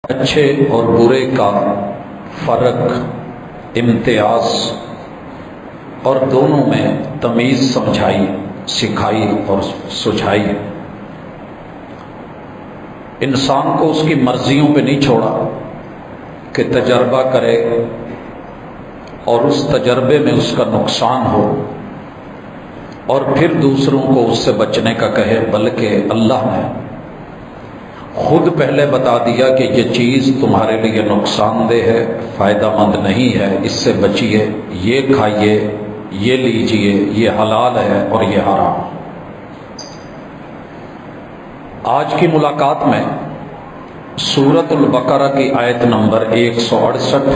اچھے اور برے کا فرق، امتیاز اور دونوں میں تمیز سمجھائی، سکھائی اور سجھائی۔ انسان کو اس کی مرضیوں پہ نہیں چھوڑا کہ تجربہ کرے اور اس تجربے میں اس کا نقصان ہو اور پھر دوسروں کو اس سے بچنے کا کہے، بلکہ اللہ نے خود پہلے بتا دیا کہ یہ چیز تمہارے لیے نقصان دہ ہے، فائدہ مند نہیں ہے، اس سے بچیے، یہ کھائیے، یہ لیجئے، یہ حلال ہے اور یہ حرام۔ آج کی ملاقات میں سورۃ البقرہ کی آیت نمبر 168،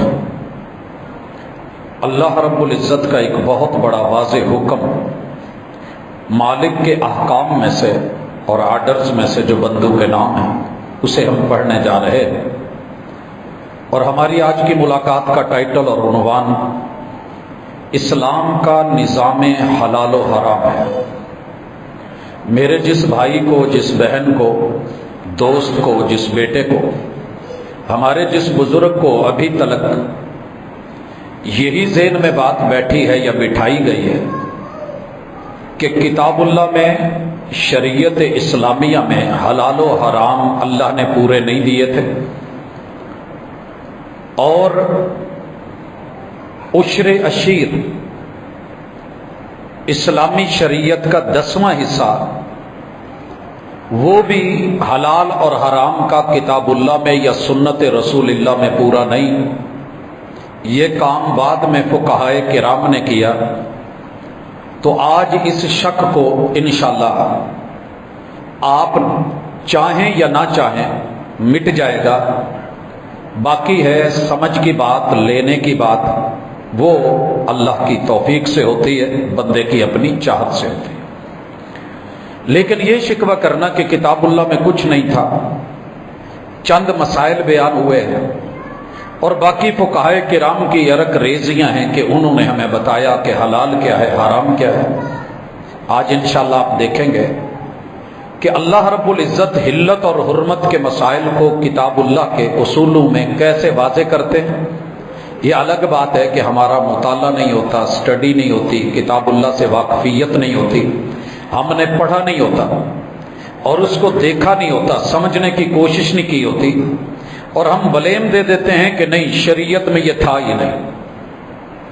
اللہ رب العزت کا ایک بہت بڑا واضح حکم، مالک کے احکام میں سے اور آرڈرز میں سے جو بندوں کے نام ہیں، اسے ہم پڑھنے جا رہے ہیں۔ اور ہماری آج کی ملاقات کا ٹائٹل اور عنوان اسلام کا نظام حلال و حرام ہے۔ میرے جس بھائی کو، جس بہن کو، دوست کو، جس بیٹے کو، ہمارے جس بزرگ کو ابھی تک یہی ذہن میں بات بیٹھی ہے یا بٹھائی گئی ہے کہ کتاب اللہ میں، شریعت اسلامیہ میں حلال و حرام اللہ نے پورے نہیں دیے تھے، اور عشر عشیر اسلامی شریعت کا 10واں حصہ وہ بھی حلال اور حرام کا کتاب اللہ میں یا سنت رسول اللہ میں پورا نہیں۔ یہ کام بعد میں فقہائے کرام نے کیا، تو آج اس شک کو انشاءاللہ آپ چاہیں یا نہ چاہیں مٹ جائے گا۔ باقی ہے سمجھ کی بات، لینے کی بات، وہ اللہ کی توفیق سے ہوتی ہے، بندے کی اپنی چاہت سے ہوتی ہے۔ لیکن یہ شکوہ کرنا کہ کتاب اللہ میں کچھ نہیں تھا، چند مسائل بیان ہوئے ہیں اور باقی فقہائے کرام کی یرک ریزیاں ہیں کہ انہوں نے ہمیں بتایا کہ حلال کیا ہے، حرام کیا ہے۔ آج انشاءاللہ آپ دیکھیں گے کہ اللہ رب العزت حلت اور حرمت کے مسائل کو کتاب اللہ کے اصولوں میں کیسے واضح کرتے ہیں۔ یہ الگ بات ہے کہ ہمارا مطالعہ نہیں ہوتا، سٹڈی نہیں ہوتی، کتاب اللہ سے واقفیت نہیں ہوتی، ہم نے پڑھا نہیں ہوتا اور اس کو دیکھا نہیں ہوتا، سمجھنے کی کوشش نہیں کی ہوتی، اور ہم بلیم دے دیتے ہیں کہ نہیں شریعت میں یہ تھا ہی نہیں۔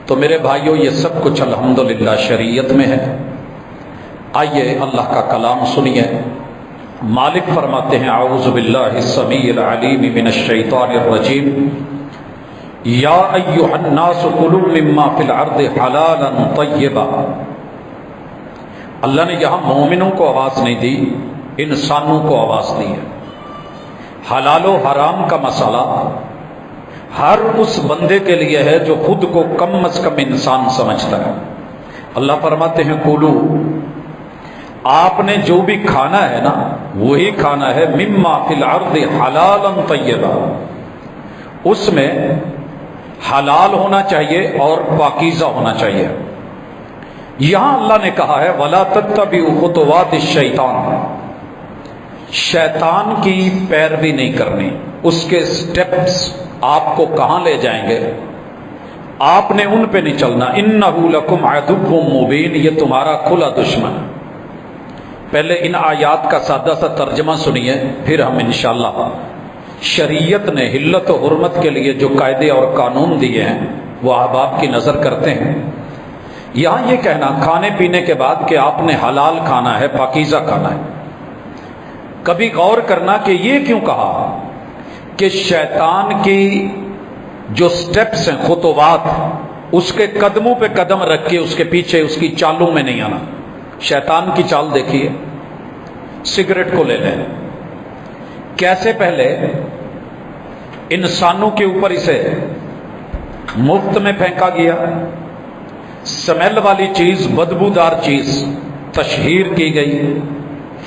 تو میرے بھائیوں، یہ سب کچھ الحمدللہ شریعت میں ہے۔ آئیے اللہ کا کلام سنیے۔ مالک فرماتے ہیں، اعوذ باللہ السمیع العلیم من الشیطان الرجیم، یا ایھا الناس کلوا مما فی الارض حلالا طیبا۔ اللہ نے یہاں مومنوں کو آواز نہیں دی، انسانوں کو آواز دی ہے۔ حلال و حرام کا مسئلہ ہر اس بندے کے لیے ہے جو خود کو کم از کم انسان سمجھتا ہے۔ اللہ فرماتے ہیں کلو، آپ نے جو بھی کھانا ہے نا وہی کھانا ہے، مما فی الارض حلالا طیبا، اس میں حلال ہونا چاہیے اور پاکیزہ ہونا چاہیے۔ یہاں اللہ نے کہا ہے وَلَا تَتَّبِعُوا خُطُوَاتِ الشَّيْطَانِ، شیطان کی پیروی نہیں کرنی، اس کے سٹیپس آپ کو کہاں لے جائیں گے آپ نے ان پہ نہیں چلنا۔ إِنَّهُ لَكُمْ عَدُوٌّ مُّبِينٌ، یہ تمہارا کھلا دشمن ہے۔ پہلے ان آیات کا سادہ سا ترجمہ سنیے، پھر ہم انشاءاللہ شریعت نے حلت و حرمت کے لیے جو قاعدے اور قانون دیے ہیں وہ احباب کی نظر کرتے ہیں۔ یہاں یہ کہنا کھانے پینے کے بعد کہ آپ نے حلال کھانا ہے، پاکیزہ کھانا ہے، کبھی غور کرنا کہ یہ کیوں کہا کہ شیطان کی جو سٹیپس ہیں، خطوات، اس کے قدموں پہ قدم رکھ کے اس کے پیچھے اس کی چالوں میں نہیں آنا۔ شیطان کی چال دیکھیے، سگریٹ کو لے لیں، کیسے پہلے انسانوں کے اوپر اسے مفت میں پھینکا گیا، سمیل والی چیز، بدبودار چیز تشہیر کی گئی،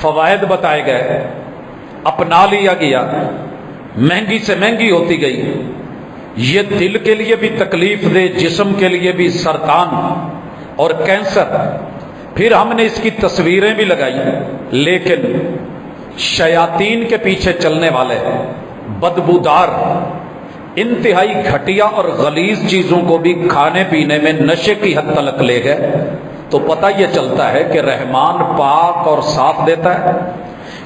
فوائد بتائے گئے، اپنا لیا گیا، مہنگی سے مہنگی ہوتی گئی، یہ دل کے لیے بھی تکلیف دہ، جسم کے لیے بھی سرطان اور کینسر۔ پھر ہم نے اس کی تصویریں بھی لگائی، لیکن شیاطین کے پیچھے چلنے والے بدبودار انتہائی گھٹیا اور غلیظ چیزوں کو بھی کھانے پینے میں نشے کی حد تلک لے گئے تو پتہ یہ چلتا ہے کہ رحمان پاک اور صاف دیتا ہے،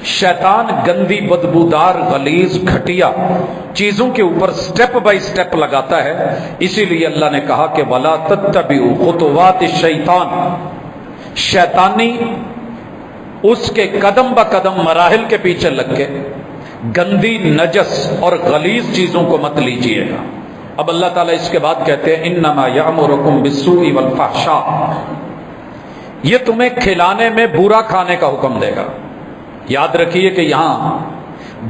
شیطان گندی بدبودار غلیظ گھٹیا چیزوں کے اوپر سٹیپ بائی سٹیپ لگاتا ہے۔ اسی لیے اللہ نے کہا کہ وَلَا تَتَّبِعُوا خُطُوَاتِ الشَّيْطَانِ، شیطانی اس کے قدم با قدم مراحل کے پیچھے لگ کے گندی نجس اور غلیظ چیزوں کو مت لیجیے گا۔ اب اللہ تعالیٰ اس کے بعد کہتے ہیں انما یأمرکم بالسوء والفحشاء، یہ تمہیں کھلانے میں برا کھانے کا حکم دے گا۔ یاد رکھیے کہ یہاں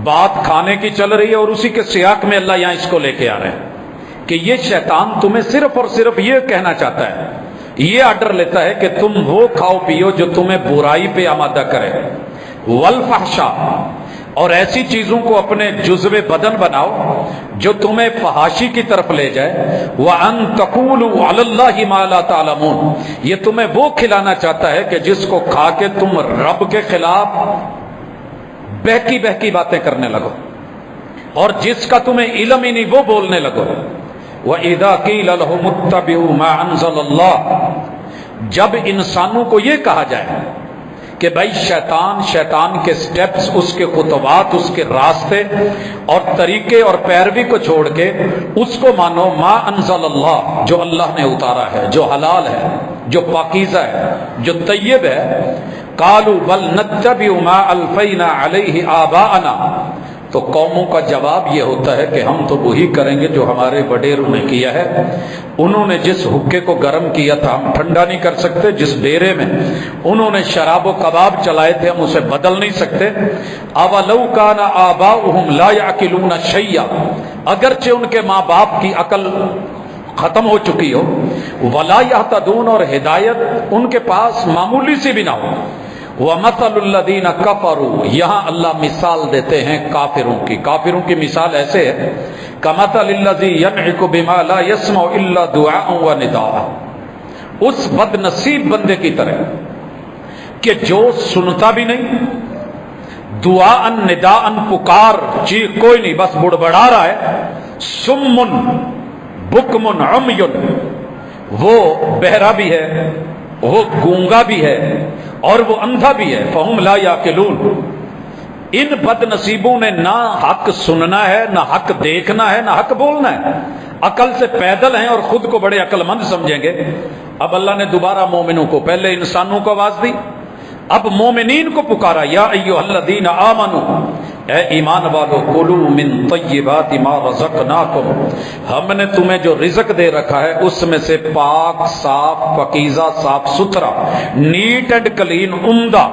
بات کھانے کی چل رہی ہے اور اسی کے سیاق میں اللہ یہاں اس کو لے کے آ رہے ہیں کہ یہ شیطان تمہیں صرف اور صرف یہ کہنا چاہتا ہے، یہ آرڈر لیتا ہے کہ تم وہ کھاؤ پیو جو تمہیں برائی پہ آمادہ کرے، والفحشاء، اور ایسی چیزوں کو اپنے جزو بدن بناؤ جو تمہیں فحاشی کی طرف لے جائے، وَأَن تَقُولُوا عَلَى اللَّهِ مَا لَا تَعْلَمُونَ، یہ تمہیں وہ کھلانا چاہتا ہے کہ جس کو کھا کے تم رب کے خلاف بہکی بہکی باتیں کرنے لگو، اور جس کا تمہیں علم ہی نہیں وہ بولنے لگو۔ وَإِذَا قِيلَ لَهُمُ اتَّبِعُوا مَا أَنزَلَ اللَّهُ، جب انسانوں کو یہ کہا جائے کہ بھائی شیطان کے سٹیپس، اس کے خطوات، اس کے راستے اور طریقے اور پیروی کو چھوڑ کے اس کو مانو، ما انزل اللہ، جو اللہ نے اتارا ہے، جو حلال ہے، جو پاکیزہ ہے، جو طیب ہے، قالوا بل نتبع ما الفینا علیہ آباءنا، تو قوموں کا جواب یہ ہوتا ہے کہ ہم تو وہی کریں گے جو ہمارے وڈیروں نے کیا ہے، انہوں نے جس حکے کو گرم کیا تھا ہم ٹھنڈا نہیں کر سکتے، جس ڈیرے میں انہوں نے شراب و کباب چلائے تھے ہم اسے بدل نہیں سکتے۔ اولو کان آباؤہم لا یعقلون شیئا، اگرچہ ان کے ماں باپ کی عقل ختم ہو چکی ہو، ولا یہتدون، اور ہدایت ان کے پاس معمولی سی بھی نہ ہو۔ وَمَثَلُ الَّذِينَ كَفَرُوا، یہاں اللہ مثال دیتے ہیں کافروں کی مثال ایسے ہے كَمَثَلِ الَّذِي يَنْعِقُ بِمَا لَا يَسْمَعُ إِلَّا دُعَاءً وَنِدَاءً، اس بد نصیب بندے کی طرح کہ جو سنتا بھی نہیں، دعاءً نداءً، پکار چیخ کوئی نہیں، بس بڑبڑا رہا ہے، سمن بکمن عمی، وہ بہرا بھی ہے، وہ گونگا بھی ہے اور وہ اندھا بھی ہے، فہم لا یاقلون، ان بد نصیبوں نے نہ حق سننا ہے، نہ حق دیکھنا ہے، نہ حق بولنا ہے، عقل سے پیدل ہیں اور خود کو بڑے عقل مند سمجھیں گے۔ اب اللہ نے دوبارہ مومنوں کو، پہلے انسانوں کو آواز دی، اب مومنین کو پکارا، یا ایھا الذین آمنوا، اے ایمان والو، کلوا من طیبات ما رزقناکم، ہم نے تمہیں جو رزق دے رکھا ہے اس میں سے پاک، صاف، پاکیزہ، صاف ستھرا، نیٹ اینڈ کلین، عمدہ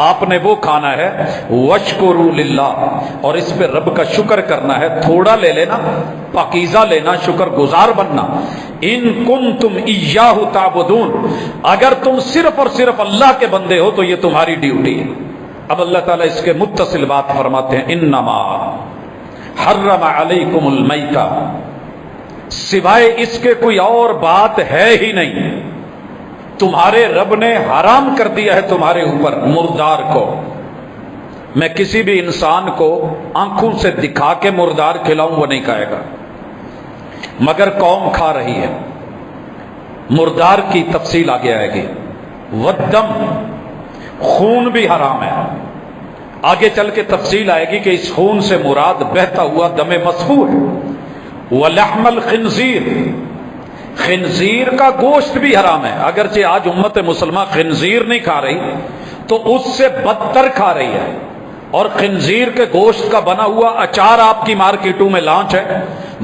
آپ نے وہ کھانا ہے، واشکروا للہ، اور اس پہ رب کا شکر کرنا ہے، تھوڑا لے لینا، پاکیزہ لینا، شکر گزار بننا، ان کنتم ایاہ تعبدون، اگر تم صرف اور صرف اللہ کے بندے ہو تو یہ تمہاری ڈیوٹی ہے۔ اب اللہ تعالیٰ اس کے متصل بات فرماتے ہیں، انما حرم علیکم المیتہ، سوائے اس کے کوئی اور بات ہے ہی نہیں، تمہارے رب نے حرام کر دیا ہے تمہارے اوپر مردار کو۔ میں کسی بھی انسان کو آنکھوں سے دکھا کے مردار کھلاؤں وہ نہیں کھائے گا، مگر قوم کھا رہی ہے۔ مردار کی تفصیل آگے آئے گی۔ والدم، خون بھی حرام ہے، آگے چل کے تفصیل آئے گی کہ اس خون سے مراد بہتا ہوا دم مسفوح ہے۔ ولحم الخنزیر، خنزیر کا گوشت بھی حرام ہے، اگرچہ آج امت مسلمہ خنزیر نہیں کھا رہی تو اس سے بدتر کھا رہی ہے، اور خنزیر کے گوشت کا بنا ہوا اچار آپ کی مارکیٹوں میں لانچ ہے،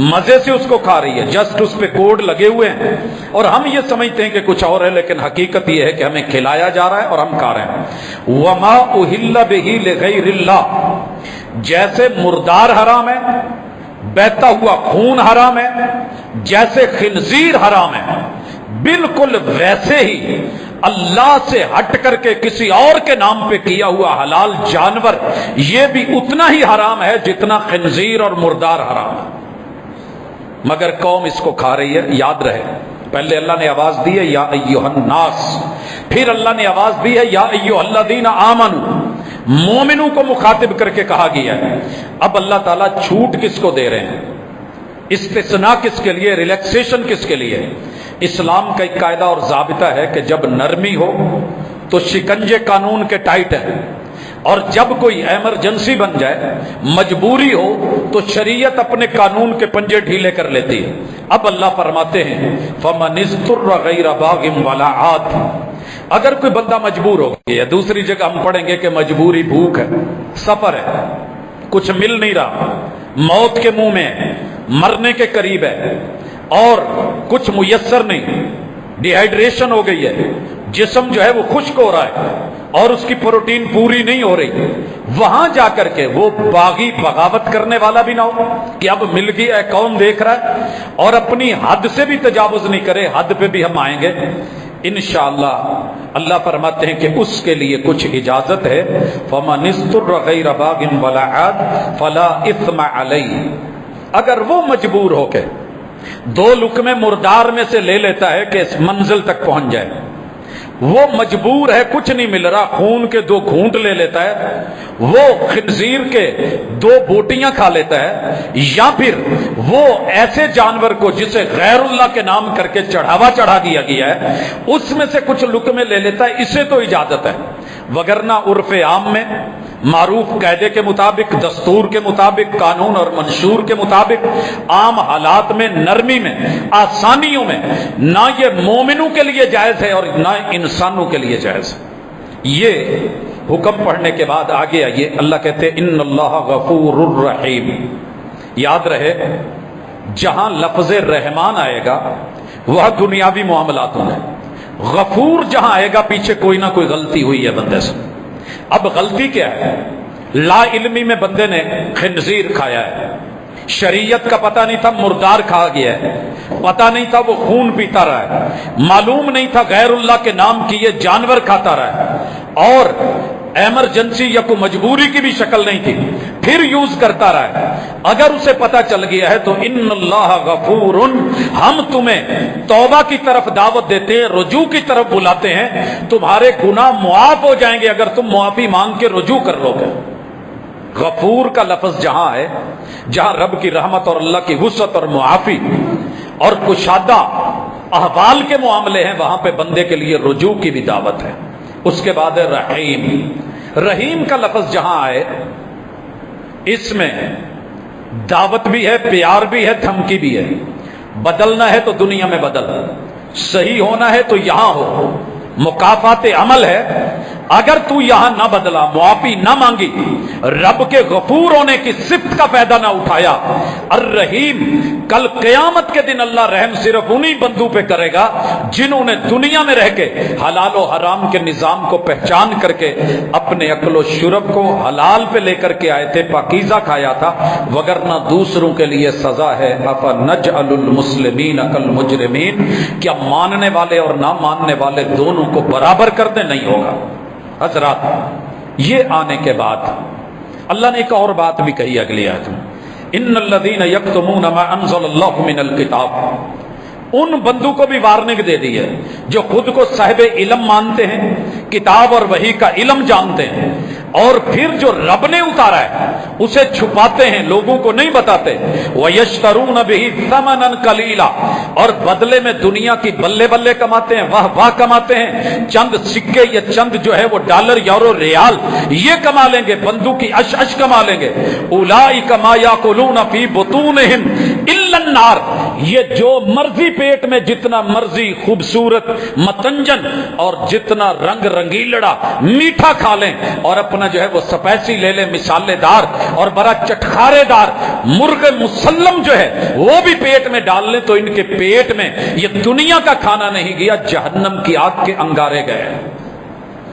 مزے سے اس کو کھا رہی ہے، جسٹ اس پہ کوڈ لگے ہوئے ہیں اور ہم یہ سمجھتے ہیں کہ کچھ اور ہے، لیکن حقیقت یہ ہے کہ ہمیں کھلایا جا رہا ہے اور ہم کھا رہے ہیں۔ وما اہل بہ لغیر اللہ، جیسے مردار حرام ہے، بہتا ہوا خون حرام ہے، جیسے خنزیر حرام ہے، بالکل ویسے ہی اللہ سے ہٹ کر کے کسی اور کے نام پہ کیا ہوا حلال جانور یہ بھی اتنا ہی حرام ہے جتنا خنزیر اور مردار حرام ہے، مگر قوم اس کو کھا رہی ہے۔ یاد رہے، پہلے اللہ نے آواز دی ہے یا ایھا الناس، پھر اللہ نے آواز دی ہے یا ایھا الذین آمنوا، مومنوں کو مخاطب کر کے کہا گیا ہے۔ اب اللہ تعالیٰ چھوٹ کس کو دے رہے ہیں، استثناء کس کے لیے، ریلیکسیشن کس کے لیے؟ اسلام کا ایک قاعدہ اور ضابطہ ہے کہ جب نرمی ہو تو شکنجے قانون کے ٹائٹ ہیں، اور جب کوئی ایمرجنسی بن جائے، مجبوری ہو، تو شریعت اپنے قانون کے پنجے ڈھیلے کر لیتی ہے۔ اب اللہ فرماتے ہیں فَمَنِ اسْتُرَّ غَيْرَ بَاغٍ وَلَا عَادٍ، اگر کوئی بندہ مجبور ہو گیا، دوسری جگہ ہم پڑھیں گے کہ مجبوری بھوک ہے، سفر ہے، کچھ مل نہیں رہا، موت کے منہ میں ہے، مرنے کے قریب ہے، اور کچھ میسر نہیں، ڈی ہائیڈریشن ہو گئی ہے، جسم جو ہے وہ خشک ہو رہا ہے اور اس کی پروٹین پوری نہیں ہو رہی، وہاں جا کر کے وہ باغی بغاوت کرنے والا بھی نہ ہو کہ اب مل گیا ہے، کون دیکھ رہا ہے، اور اپنی حد سے بھی تجاوز نہیں کرے۔ حد پہ بھی ہم آئیں گے انشاءاللہ۔ اللہ فرماتے ہیں کہ اس کے لیے کچھ اجازت ہے، فَمَنِ اسْتُرَّ غَيْرَ بَاغٍ وَلَا عَادٍ فَلَا إِثْمَ عَلَيْهِ، اگر وہ مجبور ہو کے دو لقمے مردار میں سے لے لیتا ہے کہ اس منزل تک پہنچ جائے، وہ مجبور ہے، کچھ نہیں مل رہا، خون کے 2 گھونٹ لے لیتا ہے، وہ خنزیر کے 2 بوٹیاں کھا لیتا ہے، یا پھر وہ ایسے جانور کو جسے غیر اللہ کے نام کر کے چڑھاوا چڑھا دیا گیا ہے اس میں سے کچھ لقمے لے لیتا ہے، اسے تو اجازت ہے، وگرنہ عرف عام میں معروف قاعدے کے مطابق، دستور کے مطابق، قانون اور منشور کے مطابق، عام حالات میں، نرمی میں، آسانیوں میں، نہ یہ مومنوں کے لیے جائز ہے اور نہ انسانوں کے لیے جائز ہے۔ یہ حکم پڑھنے کے بعد آگے آئیے، اللہ کہتے ہیں ان اللہ غفور الرحیم۔ یاد رہے جہاں لفظ رحمان آئے گا وہ دنیاوی معاملاتوں میں، غفور جہاں آئے گا پیچھے کوئی نہ کوئی غلطی ہوئی ہے بندے سے۔ اب غلطی کیا ہے؟ لا علمی میں بندے نے خنزیر کھایا ہے، شریعت کا پتہ نہیں تھا، مردار کھا گیا ہے، پتہ نہیں تھا وہ خون پیتا رہا ہے، معلوم نہیں تھا غیر اللہ کے نام کی یہ جانور کھاتا رہا ہے، اور ایمرجنسی یا کوئی مجبوری کی بھی شکل نہیں تھی، پھر یوز کرتا رہا ہے۔ اگر اسے پتہ چل گیا ہے تو ان اللہ غفور، ہم تمہیں توبہ کی طرف دعوت دیتے ہیں، رجوع کی طرف بلاتے ہیں، تمہارے گناہ معاف ہو جائیں گے اگر تم معافی مانگ کے رجوع کر لو گے۔ غفور کا لفظ جہاں ہے، جہاں رب کی رحمت اور اللہ کی وسعت اور معافی اور کشادہ احوال کے معاملے ہیں، وہاں پہ بندے کے لیے رجوع کی بھی دعوت ہے۔ اس کے بعد ہے رحیم۔ رحیم کا لفظ جہاں آئے اس میں دعوت بھی ہے، پیار بھی ہے، دھمکی بھی ہے۔ بدلنا ہے تو دنیا میں بدل، صحیح ہونا ہے تو یہاں ہو، مکافات عمل ہے۔ اگر تو یہاں نہ بدلا، معافی نہ مانگی، رب کے غفور ہونے کی صفت کا فائدہ نہ اٹھایا، الرحیم، کل قیامت کے دن اللہ رحم صرف انہی بندوں پہ کرے گا جنہوں نے دنیا میں رہ کے حلال و حرام کے نظام کو پہچان کر کے اپنے عقل و شرب کو حلال پہ لے کر کے آئے تھے، پاکیزہ کھایا تھا، وگرنہ دوسروں کے لیے سزا ہے۔ افنجعل المسلمین کالمجرمین، کیا ماننے والے اور نہ ماننے والے دونوں کو برابر کر دیں؟ نہیں ہوگا۔ حضرات، یہ آنے کے بعد اللہ نے ایک اور بات بھی کہی اگلی آیت میں، ان الذین یکتمون ما انزل اللہ من الکتاب، ان بندوں کو بھی وارننگ دے دی ہے جو خود کو صاحب علم مانتے ہیں، کتاب اور وحی کا علم جانتے ہیں، اور پھر جو رب نے اتارا ہے اسے چھپاتے ہیں، لوگوں کو نہیں بتاتے۔ وَيَشْتَرُونَ بِهِ ثَمَنًا قَلِيلًا، اور بدلے میں دنیا کی بلے بلے کماتے ہیں، واہ واہ کماتے ہیں، چند سکے یا چند جو ہے وہ ڈالر، یورو، ریال یہ کما لیں گے، بندوں کی اش اش کما لیں گے۔ أُولَٰئِكَ مَا يَأْكُلُونَ فِي بُطُونِهِمْ إِلَّا النَّارَ، یہ جو مرضی پیٹ میں جتنا مرضی خوبصورت متنجن اور جتنا رنگ رنگیلڑا میٹھا کھا لیں، اور اپنا جو ہے وہ سپیسی لے لیں، مسالے دار اور بڑا چٹخارے دار مرغ مسلم جو ہے وہ بھی پیٹ میں ڈال لیں، تو ان کے پیٹ میں یہ دنیا کا کھانا نہیں گیا، جہنم کی آگ کے انگارے گئے۔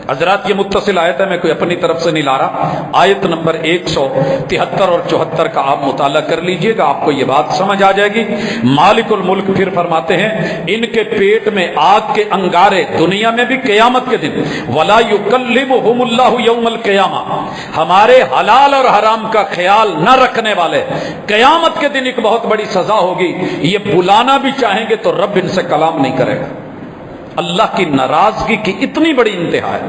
حضرات، یہ متصل آیت ہے، میں کوئی اپنی طرف سے نہیں لا رہا، آیت نمبر 173 اور 74 کا آپ مطالعہ کر لیجئے گا، آپ کو یہ بات سمجھ آ جائے گی۔ مالک الملک پھر فرماتے ہیں ان کے پیٹ میں آگ کے انگارے، دنیا میں بھی قیامت کے دن، وَلَا يُكَلِّمُهُمُ اللَّهُ يَوْمَ الْقِيَامَةِ، ہمارے حلال اور حرام کا خیال نہ رکھنے والے، قیامت کے دن ایک بہت بڑی سزا ہوگی، یہ بلانا بھی چاہیں گے تو رب ان سے کلام نہیں کرے گا۔ اللہ کی ناراضگی کی اتنی بڑی انتہا ہے۔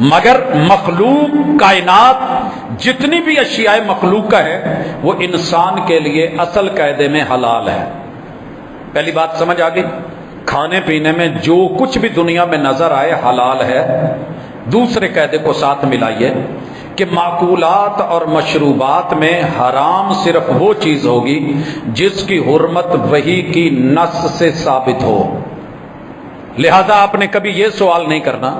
مگر مخلوق کائنات جتنی بھی اشیاء مخلوقہ ہے وہ انسان کے لیے اصل قاعدے میں حلال ہے۔ پہلی بات سمجھ آ گئی؟ کھانے پینے میں جو کچھ بھی دنیا میں نظر آئے حلال ہے۔ دوسرے قاعدے کو ساتھ ملائیے کہ معقولات اور مشروبات میں حرام صرف وہ چیز ہوگی جس کی حرمت وحی کی نص سے ثابت ہو۔ لہذا آپ نے کبھی یہ سوال نہیں کرنا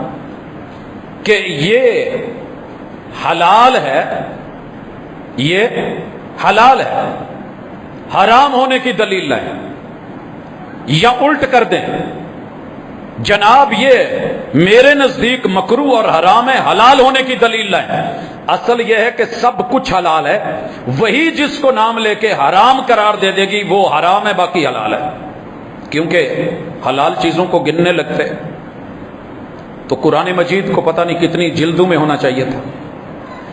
کہ یہ حلال ہے، یہ حلال ہے، حرام ہونے کی دلیل ہے، یا الٹ کر دیں جناب یہ میرے نزدیک مکروہ اور حرام ہے، حلال ہونے کی دلیل ہے۔ اصل یہ ہے کہ سب کچھ حلال ہے، وہی جس کو نام لے کے حرام قرار دے دے گی وہ حرام ہے، باقی حلال ہے، کیونکہ حلال چیزوں کو گننے لگتے تو قرآن مجید کو پتہ نہیں کتنی جلدوں میں ہونا چاہیے تھا۔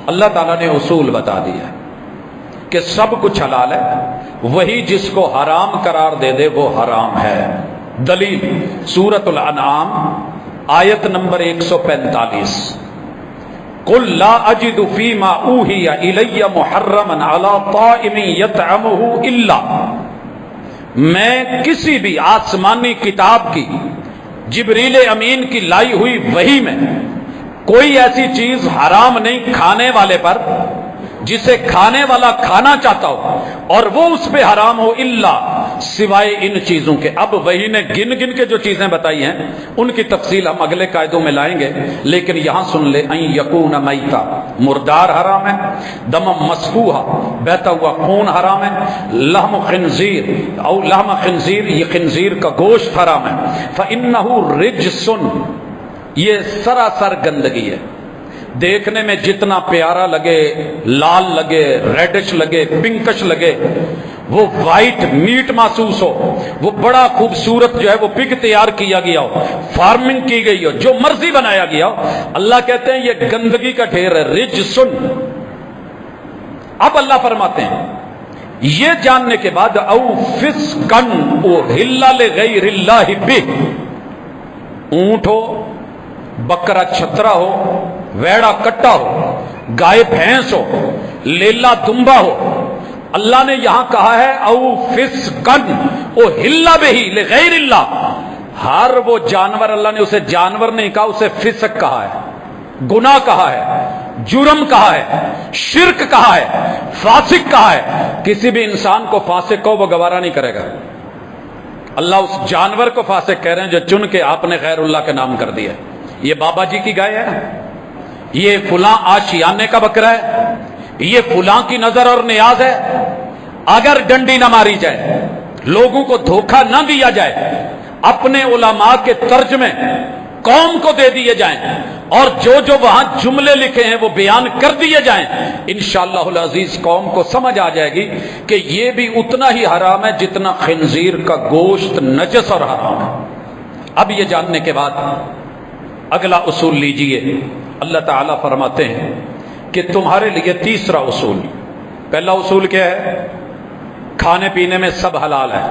اللہ تعالیٰ نے اصول بتا دیا کہ سب کچھ حلال ہے، وہی جس کو حرام قرار دے دے وہ حرام ہے۔ دلیل سورۃ الانعام آیت نمبر 145، قل لا اجد فیما اوحی الی محرما علی طاعم یطعمہ الا، میں کسی بھی آسمانی کتاب کی جبریل امین کی لائی ہوئی وحی میں کوئی ایسی چیز حرام نہیں کھانے والے پر جسے کھانے والا کھانا چاہتا ہو اور وہ اس پہ حرام ہو، الا سوائے ان چیزوں کے۔ اب وحی نے گن گن کے جو چیزیں بتائی ہیں ان کی تفصیل ہم اگلے قاعدوں میں لائیں گے، لیکن یہاں سن لے، ان یکون میتا، مردار حرام ہے، دم مسفوحا، بہتا ہوا خون حرام ہے، لحم خنزیر او لحم خنزیر، یہ خنزیر کا گوشت حرام ہے، فإنہ رجس، یہ سراسر گندگی ہے۔ دیکھنے میں جتنا پیارا لگے، لال لگے، ریڈش لگے، پنکش لگے، وہ وائٹ میٹ محسوس ہو، وہ بڑا خوبصورت جو ہے وہ پگ تیار کیا گیا ہو، فارمنگ کی گئی ہو، جو مرضی بنایا گیا ہو، اللہ کہتے ہیں یہ گندگی کا ڈھیر ہے، رجسن۔ اب اللہ فرماتے ہیں یہ جاننے کے بعد او فسقن احل لغیر اللہ بہ، اونٹ ہو، بکرا چھترا ہو، ویڑا کٹا ہو، گائے بھینس ہو، لیلا دمبا ہو، اللہ نے یہاں کہا ہے او فسقن احل بہ لغیر اللہ، ہر وہ جانور، اللہ نے اسے جانور نہیں کہا، اسے فسق کہا ہے، گناہ کہا ہے، جرم کہا ہے، شرک کہا ہے، فاسق کہا ہے۔ کسی بھی انسان کو فاسق کو وہ گوارا نہیں کرے گا، اللہ اس جانور کو فاسق کہہ رہے ہیں جو چن کے آپ نے غیر اللہ کے نام کر دیا۔ یہ بابا جی کی گائے ہے، یہ فلاں آشیانے کا بکرا ہے، یہ فلاں کی نظر اور نیاز ہے، اگر ڈنڈی نہ ماری جائے، لوگوں کو دھوکہ نہ دیا جائے، اپنے علماء کے ترجمے قوم کو دے دیے جائیں اور جو وہاں جملے لکھے ہیں وہ بیان کر دیے جائیں، انشاءاللہ العزیز قوم کو سمجھ آ جائے گی کہ یہ بھی اتنا ہی حرام ہے جتنا خنزیر کا گوشت نجس اور حرام ہے۔ اب یہ جاننے کے بعد اگلا اصول لیجئے، اللہ تعالیٰ فرماتے ہیں کہ تمہارے لیے تیسرا اصول، پہلا اصول کیا ہے؟ کھانے پینے میں سب حلال ہے،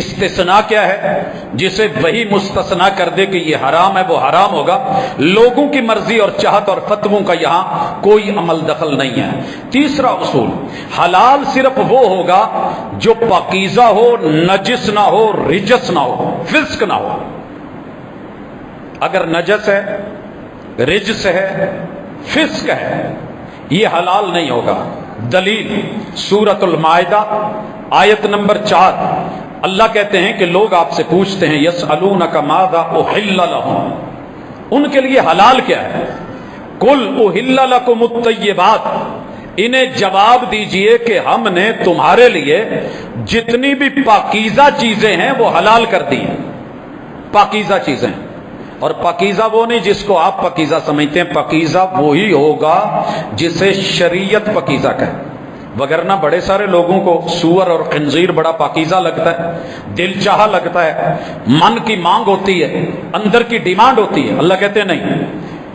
استثناء کیا ہے؟ جسے وہی مستثنا کر دے کہ یہ حرام ہے وہ حرام ہوگا، لوگوں کی مرضی اور چاہت اور فتووں کا یہاں کوئی عمل دخل نہیں ہے۔ تیسرا اصول، حلال صرف وہ ہوگا جو پاکیزہ ہو، نجس نہ ہو، رجس نہ ہو، فسق نہ ہو۔ اگر نجس ہے، رجس ہے، فسق ہے، یہ حلال نہیں ہوگا۔ دلیل سورۃ المائدہ آیت نمبر 4، اللہ کہتے ہیں کہ لوگ آپ سے پوچھتے ہیں یسألونک ماذا احل لہم، ان کے لیے حلال کیا ہے؟ قل احل لکم الطیبات، انہیں جواب دیجئے کہ ہم نے تمہارے لیے جتنی بھی پاکیزہ چیزیں ہیں وہ حلال کر دی ہیں۔ پاکیزہ چیزیں، اور پاکیزہ وہ نہیں جس کو آپ پاکیزہ سمجھتے ہیں، پاکیزہ وہی ہوگا جسے شریعت پاکیزہ کہے، وگرنہ بڑے سارے لوگوں کو سور اور خنزیر بڑا پاکیزہ لگتا ہے، دل چاہا لگتا ہے، من کی مانگ ہوتی ہے، اندر کی ڈیمانڈ ہوتی ہے۔ اللہ کہتے ہیں نہیں،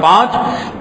5,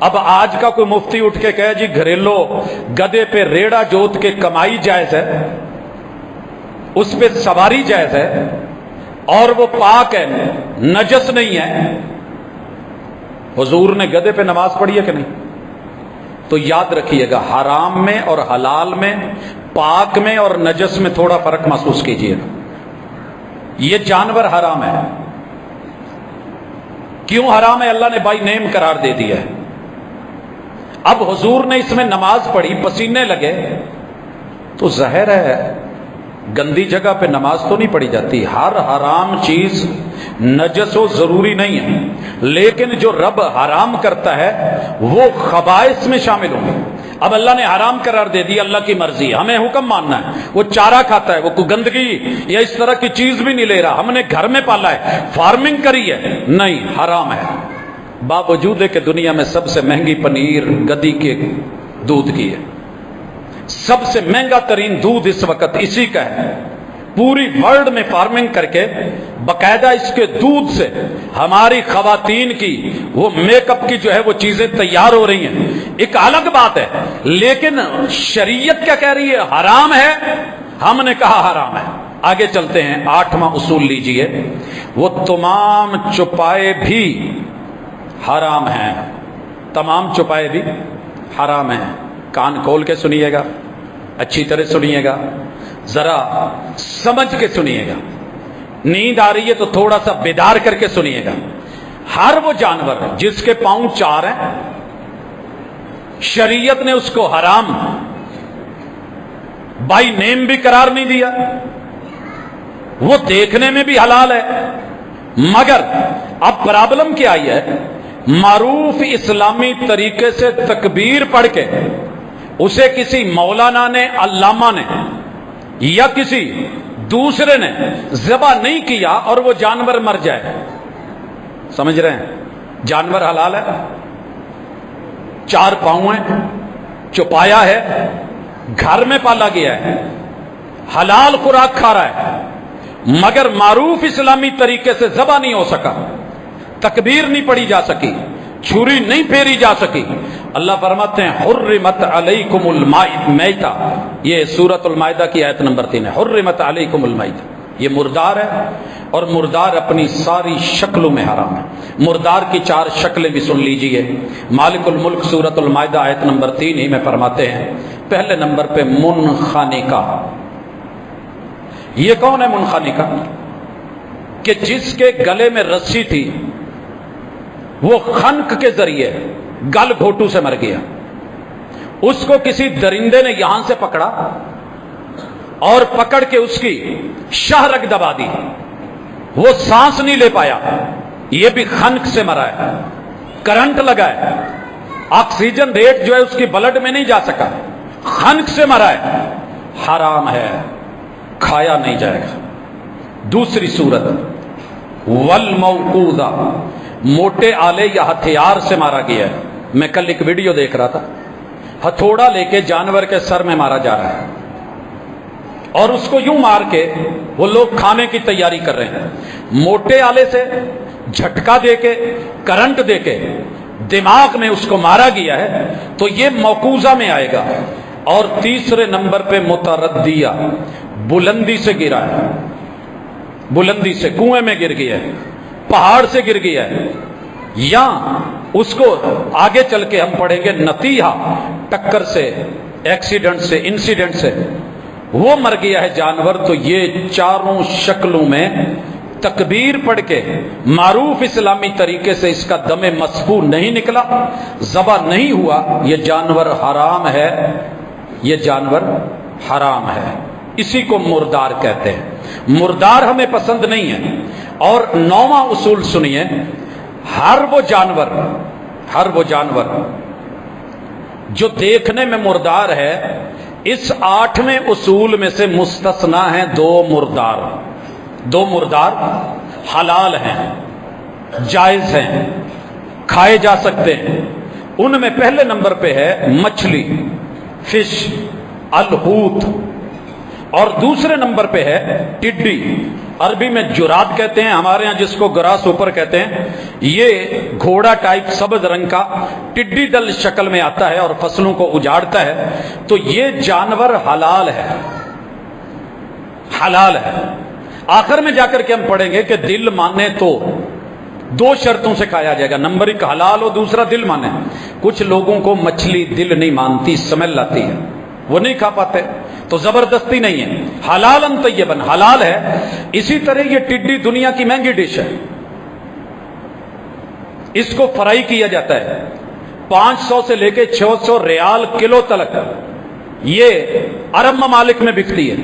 اب آج کا کوئی مفتی اٹھ کے کہے جی گھریلو گدے پہ ریڑا جوت کے کمائی جائز ہے، اس پہ سواری جائز ہے اور وہ پاک ہے، نجس نہیں ہے۔ حضور نے گدے پہ نماز پڑھی ہے کہ نہیں؟ تو یاد رکھیے گا، حرام میں اور حلال میں، پاک میں اور نجس میں تھوڑا فرق محسوس کیجئے گا۔ یہ جانور حرام ہے۔ کیوں حرام ہے؟ اللہ نے بائی نیم قرار دے دیا ہے۔ اب حضور نے اس میں نماز پڑھی، پسینے لگے تو ظاہر ہے گندی جگہ پہ نماز تو نہیں پڑھی جاتی۔ ہر حرام چیز نجس و ضروری نہیں ہے، لیکن جو رب حرام کرتا ہے وہ خبائث میں شامل ہوں گے۔ اب اللہ نے حرام قرار دے دیا، اللہ کی مرضی، ہمیں حکم ماننا ہے۔ وہ چارہ کھاتا ہے، وہ کوئی گندگی یا اس طرح کی چیز بھی نہیں لے رہا، ہم نے گھر میں پالا ہے، فارمنگ کری ہے، نہیں، حرام ہے۔ باوجود ہے کہ دنیا میں سب سے مہنگی پنیر گدی کے دودھ کی ہے، سب سے مہنگا ترین دودھ اس وقت اسی کا ہے۔ پوری ورلڈ میں فارمنگ کر کے باقاعدہ اس کے دودھ سے ہماری خواتین کی وہ میک اپ کی جو ہے وہ چیزیں تیار ہو رہی ہیں، ایک الگ بات ہے۔ لیکن شریعت کیا کہہ رہی ہے؟ حرام ہے، ہم نے کہا حرام ہے۔ آگے چلتے ہیں، 8واں اصول لیجئے، وہ تمام چوپائے بھی حرام ہیں، تمام چوپائے بھی حرام ہیں۔ کان کھول کے سنیے گا، اچھی طرح سنیے گا، ذرا سمجھ کے سنیے گا، نیند آ رہی ہے تو تھوڑا سا بیدار کر کے سنیے گا۔ ہر وہ جانور جس کے پاؤں 4 ہیں، شریعت نے اس کو حرام بائی نیم بھی قرار نہیں دیا، وہ دیکھنے میں بھی حلال ہے، مگر اب پرابلم کیا آئی ہے؟ معروف اسلامی طریقے سے تکبیر پڑھ کے اسے کسی مولانا نے، علامہ نے یا کسی دوسرے نے ذبح نہیں کیا اور وہ جانور مر جائے، سمجھ رہے ہیں؟ جانور حلال ہے، 4 پاؤں ہیں، چوپایا ہے، گھر میں پالا گیا ہے، حلال خوراک کھا رہا ہے، مگر معروف اسلامی طریقے سے ذبح نہیں ہو سکا، تکبیر نہیں پڑھی جا سکی، چھری نہیں پھیری جا سکی۔ اللہ فرماتے ہیں حرمت علیکم المیتہ، یہ سورۃ المائدہ کی آیت نمبر 3 ہے، حرمت علیکم المیتہ۔ یہ مردار ہے اور مردار اپنی ساری شکلوں میں حرام ہے۔ مردار کی 4 شکلیں بھی سن لیجئے۔ مالک الملک سورۃ المائدہ آیت نمبر 3 ہی میں فرماتے ہیں، پہلے نمبر پہ منخنقہ۔ یہ کون ہے منخنقہ؟ کہ جس کے گلے میں رسی تھی، وہ خنق کے ذریعے گل گھوٹو سے مر گیا، اس کو کسی درندے نے یہاں سے پکڑا اور پکڑ کے اس کی شاہ رگ دبا دی، وہ سانس نہیں لے پایا، یہ بھی خنق سے مرا ہے، کرنٹ لگا ہے، آکسیجن ریٹ جو ہے اس کی بلڈ میں نہیں جا سکا، خنق سے مرا ہے، حرام ہے، کھایا نہیں جائے گا۔ دوسری صورت والموقوذہ، موٹے آلے یا ہتھیار سے مارا گیا ہے۔ میں کل ایک ویڈیو دیکھ رہا تھا، ہتھوڑا لے کے جانور کے سر میں مارا جا رہا ہے اور اس کو یوں مار کے وہ لوگ کھانے کی تیاری کر رہے ہیں۔ موٹے آلے سے جھٹکا دے کے، کرنٹ دے کے دماغ میں اس کو مارا گیا ہے تو یہ موقوذہ میں آئے گا۔ اور تیسرے نمبر پہ متردیہ، بلندی سے گرا ہے، بلندی سے، کنویں میں گر گیا ہے، پہاڑ سے گر گیا ہے، یا اس کو آگے چل کے ہم پڑھیں گے نتیحہ، ٹکر سے، ایکسیڈنٹ سے، انسیڈنٹ سے وہ مر گیا ہے جانور۔ تو یہ 4 شکلوں میں تکبیر پڑھ کے معروف اسلامی طریقے سے اس کا دم مسفوح نہیں نکلا، ذبح نہیں ہوا، یہ جانور حرام ہے، یہ جانور حرام ہے۔ اسی کو مردار کہتے ہیں۔ مردار ہمیں پسند نہیں ہے۔ اور 9واں اصول سنیے، ہر وہ جانور جو دیکھنے میں مردار ہے، اس 8ویں اصول میں سے مستثنا ہیں 2 مردار۔ 2 مردار حلال ہیں، جائز ہیں، کھائے جا سکتے ہیں۔ ان میں پہلے نمبر پہ ہے مچھلی، فش، الحوت، اور دوسرے نمبر پہ ہے ٹڈی، عربی میں جراد کہتے ہیں، ہمارے ہاں جس کو گراس اوپر کہتے ہیں، یہ گھوڑا ٹائپ سبز رنگ کا ٹڈی دل شکل میں آتا ہے اور فصلوں کو اجاڑتا ہے. تو یہ جانور حلال ہے، حلال ہے. آخر میں جا کر کے ہم پڑھیں گے کہ دل مانے تو 2 شرطوں سے کھایا جائے گا. نمبر 1 حلال ہو، دوسرا دل مانے. کچھ لوگوں کو مچھلی دل نہیں مانتی، اسمیل آتی ہے، وہ نہیں کھا پاتے، تو زبردستی نہیں ہے. حلالن طیبن، حلال ہے. اسی طرح یہ ٹڈی دنیا کی مہنگی ڈش ہے، اس کو فرائی کیا جاتا ہے 500 سے لے کے 600 ریال کلو تک. یہ عرب ممالک میں بکتی ہے.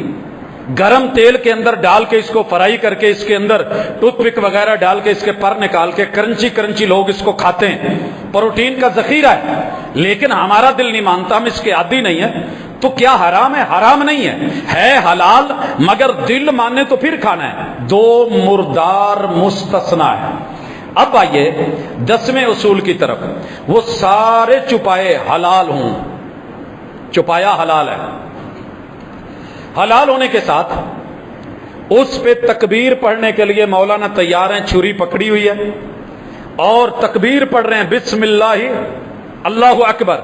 گرم تیل کے اندر ڈال کے اس کو فرائی کر کے اس کے اندر ٹوتھ پک وغیرہ ڈال کے اس کے پر نکال کے کرنچی کرنچی لوگ اس کو کھاتے ہیں. پروٹین کا ذخیرہ ہے، لیکن ہمارا دل نہیں مانتا، ہم اس کے عادی نہیں ہے. تو کیا حرام ہے؟ حرام نہیں ہے حلال، مگر دل مانے تو پھر کھانا ہے. 2 مردار مستثنا ہے. اب آئیے 10ویں اصول کی طرف. وہ سارے چپائے حلال ہوں، چپایا حلال ہے. حلال ہونے کے ساتھ اس پہ تکبیر پڑھنے کے لیے مولانا تیار ہیں، چھری پکڑی ہوئی ہے اور تکبیر پڑھ رہے ہیں، بسم اللہ اللہ اکبر.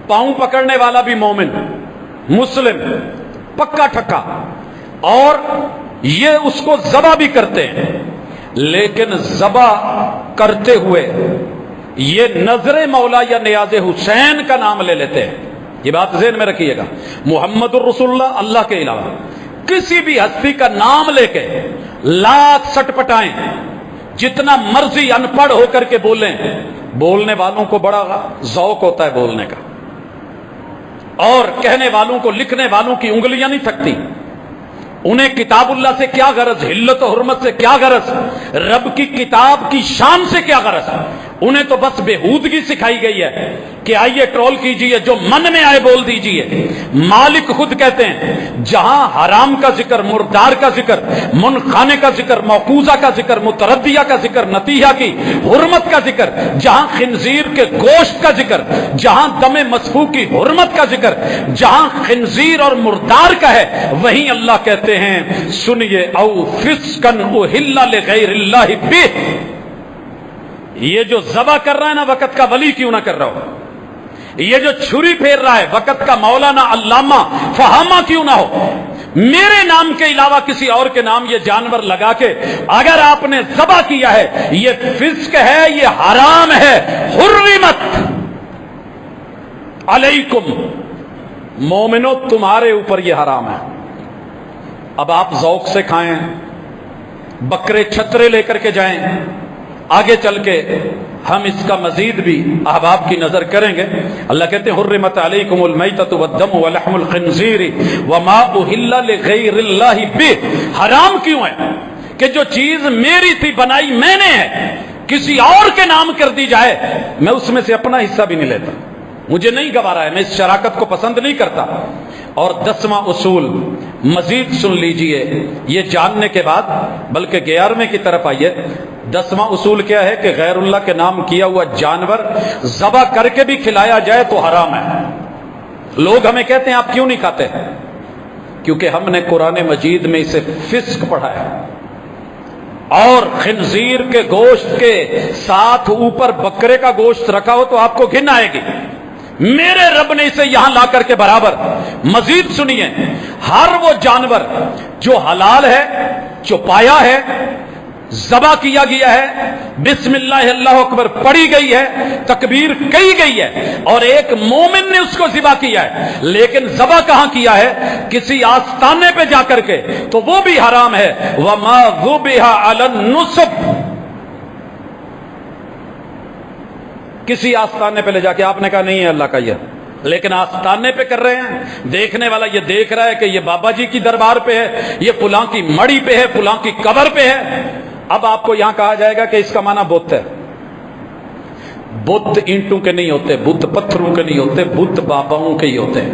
پاؤں پکڑنے والا بھی مومن مسلم پکا ٹھکا، اور یہ اس کو ذبح بھی کرتے ہیں. لیکن ذبح کرتے ہوئے یہ نظر مولا یا نیاز حسین کا نام لے لیتے ہیں. یہ بات ذہن میں رکھیے گا. محمد الرسول اللہ کے علاوہ کسی بھی ہستی کا نام لے کے لاکھ سٹ پٹائیں، جتنا مرضی ان پڑھ ہو کر کے بولیں. بولنے والوں کو بڑا ذوق ہوتا ہے بولنے کا، اور کہنے والوں کو، لکھنے والوں کی انگلیاں نہیں تھکتی. انہیں کتاب اللہ سے کیا غرض، حلت و حرمت سے کیا غرض، رب کی کتاب کی شان سے کیا غرض. انہیں تو بس بےہودگی سکھائی گئی ہے کہ آئیے ٹرول کیجئے، جو من میں آئے بول دیجئے. مالک خود کہتے ہیں جہاں حرام کا ذکر، مردار کا ذکر، منخانے کا ذکر، موقوذہ کا ذکر، متردیہ کا ذکر، نتیحہ کی حرمت کا ذکر، جہاں خنزیر کے گوشت کا ذکر، جہاں دم مسفوح کی حرمت کا ذکر، جہاں خنزیر اور مردار کا ہے، وہیں اللہ کہتے ہیں سنیے او فسقن احل لغیر اللہ بہ. یہ جو ذبح کر رہا ہے نا، وقت کا ولی کیوں نہ کر رہا ہو. یہ جو چھری پھیر رہا ہے، وقت کا مولانا علامہ فہامہ کیوں نہ ہو. میرے نام کے علاوہ کسی اور کے نام یہ جانور لگا کے اگر آپ نے ذبح کیا ہے، یہ فسق ہے، یہ حرام ہے. حرمت علیکم، مومنو تمہارے اوپر یہ حرام ہے. اب آپ ذوق سے کھائیں، بکرے چھترے لے کر کے جائیں. آگے چل کے ہم اس کا مزید بھی احباب کی نظر کریں گے. اللہ کہتے ہیں حرمت علیکم المیتۃ والدم ولحم الخنزیر وما اہل لغیر اللہ بہ. حرام کیوں ہے کہ جو چیز میری تھی، بنائی میں نے ہے، کسی اور کے نام کر دی جائے، میں اس میں سے اپنا حصہ بھی نہیں لیتا، مجھے نہیں گوارا ہے، میں اس شراکت کو پسند نہیں کرتا. اور 10واں اصول مزید سن لیجئے یہ جاننے کے بعد، بلکہ 11ویں کی طرف آئیے. 10واں اصول کیا ہے کہ غیر اللہ کے نام کیا ہوا جانور ذبح کر کے بھی کھلایا جائے تو حرام ہے. لوگ ہمیں کہتے ہیں آپ کیوں نہیں کھاتے؟ کیونکہ ہم نے قرآن مجید میں اسے فسق پڑھا ہے. اور خنزیر کے گوشت کے ساتھ اوپر بکرے کا گوشت رکھا ہو تو آپ کو گھن آئے گی. میرے رب نے اسے یہاں لا کر کے برابر. مزید سنیے، ہر وہ جانور جو حلال ہے، چھپایا ہے، ذبح کیا گیا ہے، بسم اللہ اللہ اکبر پڑھی گئی ہے، تکبیر کہی گئی ہے، اور ایک مومن نے اس کو ذبح کیا ہے، لیکن ذبح کہاں کیا ہے؟ کسی آستانے پہ جا کر کے، تو وہ بھی حرام ہے. وما ذبح علی النصب، کسی آستانے پہ لے جا کے آپ نے کہا نہیں ہے اللہ کا یہ، لیکن آستانے پہ کر رہے ہیں. دیکھنے والا یہ دیکھ رہا ہے کہ یہ بابا جی کی دربار پہ ہے، یہ فلاں کی مڑی پہ ہے، فلاں کی قبر پہ ہے. اب آپ کو یہاں کہا جائے گا کہ اس کا معنی بت ہے. بت اینٹوں کے نہیں ہوتے، بت پتھروں کے نہیں ہوتے، بت باباؤں کے ہی ہوتے ہیں.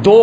2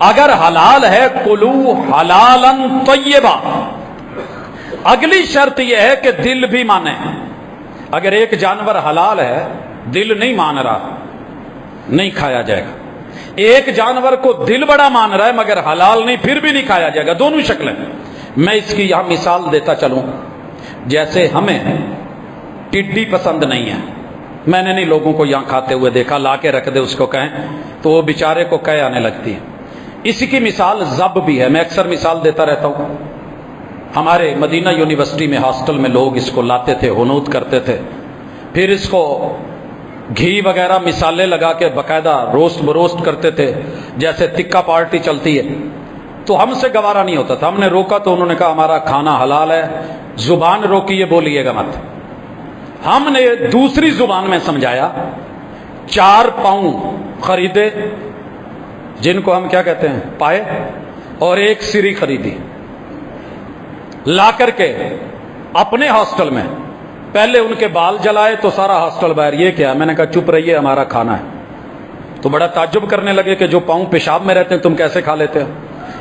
اگر حلال ہے کلو حلالن طیبا، اگلی شرط یہ ہے کہ دل بھی مانے. اگر ایک جانور حلال ہے دل نہیں مان رہا نہیں کھایا جائے گا. ایک جانور کو دل بڑا مان رہا ہے مگر حلال نہیں، پھر بھی نہیں کھایا جائے گا. دونوں شکلیں. میں اس کی یہاں مثال دیتا چلوں. جیسے ہمیں ٹڈی پسند نہیں ہے، میں نے نہیں لوگوں کو یہاں کھاتے ہوئے دیکھا، لا کے رکھ دے اس کو کہیں تو وہ بیچارے کو کہے آنے لگتی ہے. اسی کی مثال ضب بھی ہے. میں اکثر مثال دیتا رہتا ہوں. ہمارے مدینہ یونیورسٹی میں ہاسٹل میں لوگ اس کو لاتے تھے، ہنوت کرتے تھے، پھر اس کو گھی وغیرہ مسالے لگا کے باقاعدہ روسٹ بروسٹ کرتے تھے جیسے تکا پارٹی چلتی ہے. تو ہم سے گوارا نہیں ہوتا تھا. ہم نے روکا تو انہوں نے کہا ہمارا کھانا حلال ہے، زبان روکیے بولیے گا مت. ہم نے دوسری زبان میں سمجھایا. 4 پاؤں خریدے جن کو ہم کیا کہتے ہیں پائے، اور 1 سری خریدی لا کر کے اپنے ہاسٹل میں. پہلے ان کے بال جلائے تو سارا ہاسٹل باہر. یہ کیا؟ میں نے کہا چپ رہیے ہمارا کھانا ہے. تو بڑا تعجب کرنے لگے کہ جو پاؤں پیشاب میں رہتے ہیں تم کیسے کھا لیتے ہو؟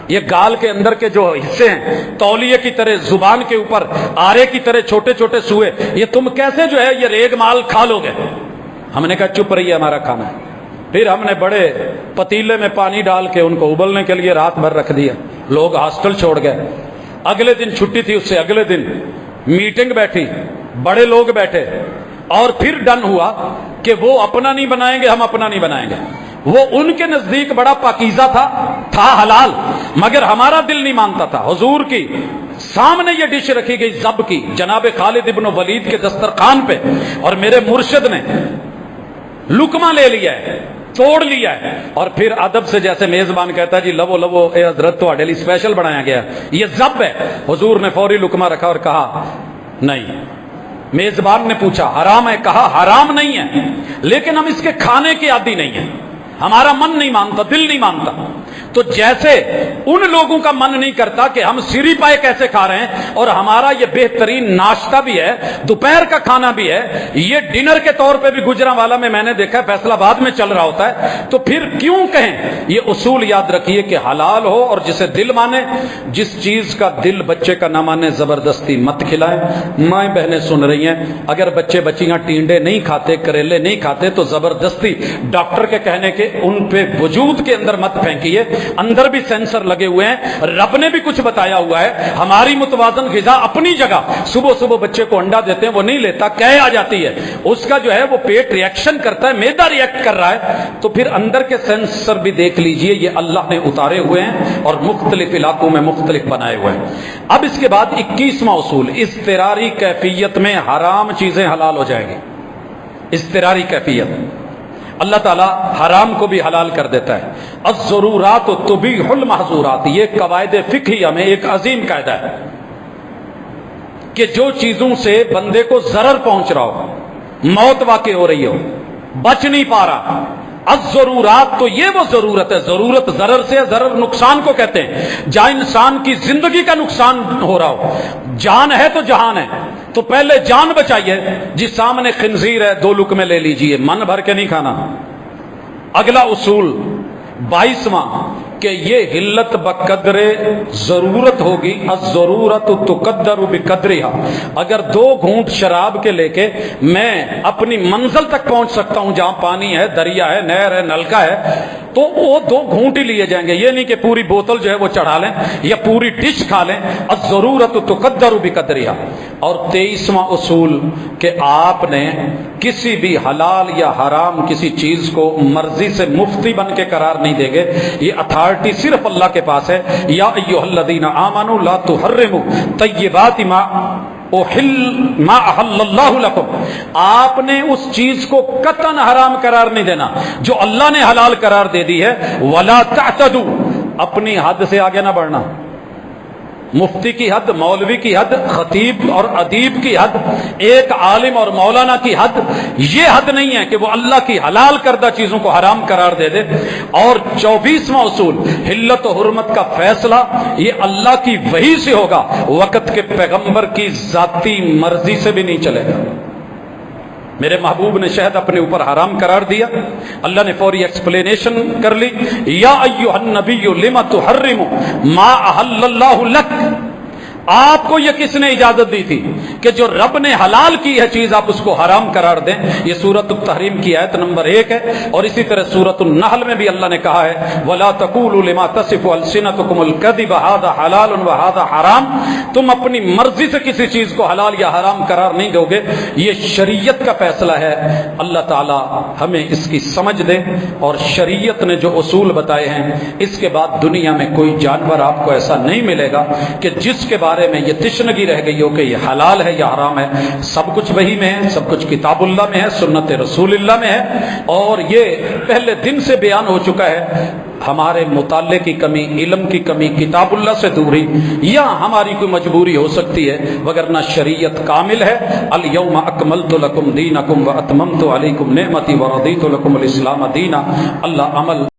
یہ گال کے اندر کے جو حصے ہیں تولیے کی طرح، زبان کے اوپر آرے کی طرح چھوٹے چھوٹے سوئے، یہ تم کیسے جو ہے یہ ریگ مال کھا لو گے؟ ہم نے کہا چپ رہیے ہمارا کھانا ہے. پھر ہم نے بڑے پتیلے میں پانی ڈال کے ان کو ابلنے کے لیے رات بھر رکھ دیا. لوگ ہاسٹل چھوڑ گئے. اگلے دن چھٹی تھی، اس سے اگلے دن میٹنگ بیٹھی، بڑے لوگ بیٹھے، اور پھر ڈن ہوا کہ وہ اپنا نہیں بنائیں گے، ہم اپنا نہیں بنائیں گے. وہ ان کے نزدیک بڑا پاکیزہ تھا حلال، مگر ہمارا دل نہیں مانتا تھا. حضور کی سامنے یہ ڈش رکھی گئی ضب کی جناب خالد ابن ولید کے دسترخوان پہ، اور میرے مرشد نے لقمہ لے لیا ہے، توڑ لیا ہے، اور پھر ادب سے جیسے میزبان کہتا ہے جی لو لو اے حضرت تواڈے لیے اسپیشل بنایا گیا یہ ضب ہے. حضور نے فوری لقمہ رکھا اور کہا نہیں. میزبان نے پوچھا حرام ہے؟ کہا حرام نہیں ہے، لیکن ہم اس کے کھانے کے عادی نہیں ہیں، ہمارا من نہیں مانتا، دل نہیں مانتا. تو جیسے ان لوگوں کا من نہیں کرتا کہ ہم سری پائے کیسے کھا رہے ہیں، اور ہمارا یہ بہترین ناشتہ بھی ہے، دوپہر کا کھانا بھی ہے، یہ ڈنر کے طور پہ بھی گجرانوالا میں نے دیکھا ہے، فیصل آباد میں چل رہا ہوتا ہے. تو پھر کیوں کہیں؟ یہ اصول یاد رکھیے کہ حلال ہو اور جسے دل مانے. جس چیز کا دل بچے کا نہ مانے زبردستی مت کھلائیں. مائیں بہنیں سن رہی ہیں، اگر بچے بچیاں ٹینڈے نہیں کھاتے، کریلے نہیں کھاتے، تو زبردستی ڈاکٹر کے کہنے کے ان پہ وجود کے اندر مت پھینکیے. اندر بھی سینسر لگے ہوئے ہیں، رب نے بھی کچھ بتایا ہوا ہے. ہماری متوازن غذا اپنی جگہ. صبح صبح بچے کو انڈا دیتے ہیں، وہ نہیں لیتا، کہے آ جاتی ہے، اس کا جو ہے وہ پیٹ ریئیکشن کرتا ہے، معدہ ریئیکٹ کر رہا ہے. تو پھر اندر کے سینسر بھی دیکھ لیجئے، یہ اللہ نے اتارے ہوئے ہیں اور مختلف علاقوں میں مختلف بنائے ہوئے ہیں. اب اس کے بعد 21واں اصول، اضطراری کیفیت میں حرام چیزیں حلال ہو جائیں گی. اضطراری کیفیت، اللہ تعالیٰ حرام کو بھی حلال کر دیتا ہے. الضرورات تبیح المحظورات، یہ قواعد فقہیہ میں ایک عظیم قاعدہ ہے کہ جو چیزوں سے بندے کو ضرر پہنچ رہا ہو، موت واقع ہو رہی ہو، بچ نہیں پا رہا. الضرورات تو یہ وہ ضرورت ہے، ضرورت ضرر سے، ضرر نقصان کو کہتے ہیں. جہاں انسان کی زندگی کا نقصان ہو رہا ہو، جان ہے تو جہان ہے، تو پہلے جان بچائیے. جس سامنے خنزیر ہے 2 لقمے لے لیجئے، من بھر کے نہیں کھانا. اگلا اصول 22واں کہ یہ حلت بقدر ضرورت ہوگی. الضرورت تقدر بقدرها، اگر 2 گھونٹ شراب کے لے کے میں اپنی منزل تک پہنچ سکتا ہوں جہاں پانی ہے، دریا ہے، نہر ہے، نلکا ہے، تو وہ 2 گھونٹ ہی لیے جائیں گے. یہ نہیں کہ پوری بوتل جو ہے وہ چڑھا لیں یا پوری ڈش کھا لیں. الضرورت تقدر بقدرها. اور 23واں اصول کہ آپ نے کسی بھی حلال یا حرام کسی چیز کو مرضی سے مفتی بن کے قرار نہیں دیں گے. یہ اتھارٹی صرف اللہ کے پاس ہے. یا ایھا الذین آمنوا لا تحرموا طیبات ما احل اللہ لکم. آپ نے اس چیز کو قطعاً حرام قرار نہیں دینا جو اللہ نے حلال قرار دے دی ہے. ولا تعتدوا، اپنی حد سے آگے نہ بڑھنا. مفتی کی حد، مولوی کی حد، خطیب اور ادیب کی حد، ایک عالم اور مولانا کی حد، یہ حد نہیں ہے کہ وہ اللہ کی حلال کردہ چیزوں کو حرام قرار دے دے. اور 24واں اصول، حلت و حرمت کا فیصلہ یہ اللہ کی وحی سے ہوگا، وقت کے پیغمبر کی ذاتی مرضی سے بھی نہیں چلے گا. میرے محبوب نے شہد اپنے اوپر حرام قرار دیا. اللہ نے فوری ایکسپلینیشن کر لی. یا ایھا النبی لم تحرم ما احل اللہ لک، آپ کو یہ کس نے اجازت دی تھی کہ جو رب نے حلال کی ہے چیز آپ اس کو حرام قرار دیں؟ یہ سورۃ التحریم کی آیت نمبر 1 ہے. اور اسی طرح سورۃ النحل میں بھی اللہ نے کہا ہے وَلَا تَقُولُوا لِمَا تَصِفُ أَلْسِنَتُكُمُ الْكَذِبَ هَذَا حَلَالٌ وَهَذَا حَرَامٌ. تم اپنی مرضی سے کسی چیز کو حلال یا حرام قرار نہیں دو گے، یہ شریعت کا فیصلہ ہے. اللہ تعالی ہمیں اس کی سمجھ دے. اور شریعت نے جو اصول بتائے ہیں اس کے بعد دنیا میں کوئی جانور آپ کو ایسا نہیں ملے گا کہ جس کے بارے میں یہ تشنگی رہ گئی ہو کہ یہ حلال ہے یا حرام ہے. سب کچھ وحی میں ہے، سب کچھ کتاب اللہ میں ہے، سنت رسول اللہ میں ہے. اور یہ پہلے دن سے بیان ہو چکا ہے. ہمارے مطالعے کی کمی، علم کی کمی، کتاب اللہ سے دوری، یا ہماری کوئی مجبوری ہو سکتی ہے، وگرنہ شریعت کامل ہے. الیوم اکملت لکم دینکم واتممت علیکم نعمتی ورضیت لکم الاسلام دینا. اللہ عمل